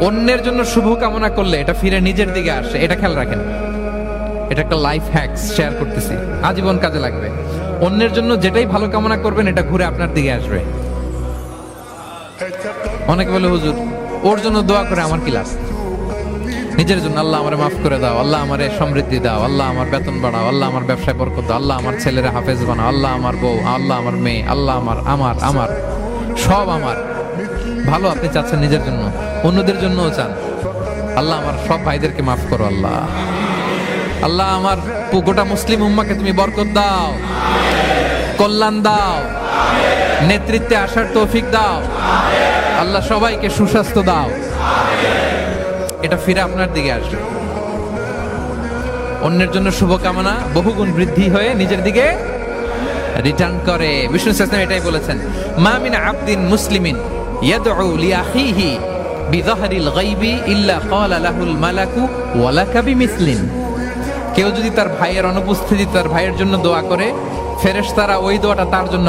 অন্যের জন্য শুভ কামনা করলে এটা ফিরে নিজের দিকে আসে, এটা খেয়াল রাখেন। এটা একটা লাইফ হ্যাকস শেয়ার করতেছি, আজীবন কাজে লাগবে। অন্যের জন্য যেটাই ভালো কামনা করবেন এটা ঘুরে আপনার দিকে আসবে। অনেকে বলে হুজুর ওর জন্য দোয়া করে আমার কি লাভ? নিজের জন্য আল্লাহ আমারে মাফ করে দাও, আল্লাহ আমারে সমৃদ্ধি দাও, আল্লাহ আমার বেতন বাড়াও, আল্লাহ আমার ব্যবসায় বরকত দাও, আল্লাহ আমার ছেলেরা হাফেজ বানাও, আল্লাহ আমার বউ, আল্লাহ আমার মেয়ে, আল্লাহ আমার আমার আমার সব আমার ভালো আপনি চাচ্ছেন নিজের জন্য, অন্যদের জন্যও চান। আল্লাহ আমার সব ভাইদেরকে মাফ করো, আল্লাহ আল্লাহ আমার গোটা মুসলিম উম্মাকে তুমি বরকত দাও, কল্যাণ দাও, নেতৃত্বে আসার তৌফিক দাও, আল্লাহ সবাইকে সুস্বাস্থ্য দাও। এটা ফিরে আপনার দিকে আসবে। অন্যের জন্য শুভকামনা বহুগুণ বৃদ্ধি হয়ে নিজের দিকে রিটার্ন করে। বিষ্ণু সাল্লাল্লাহু এটাই বলেছেন, মা মিন আবদিন মুসলিমিন ইয়াদউ লিআখিহি বিযাহরিল গায়বি ইল্লা ক্বালা লাহুল মালাকু ওয়া লাকা বিমিসলিন। কেউ যদি তার ভাইয়ের অনুপস্থিতি তার ভাইয়ের জন্য দোয়া করে, ফেরেশতারা ওই দোয়াটা তার জন্য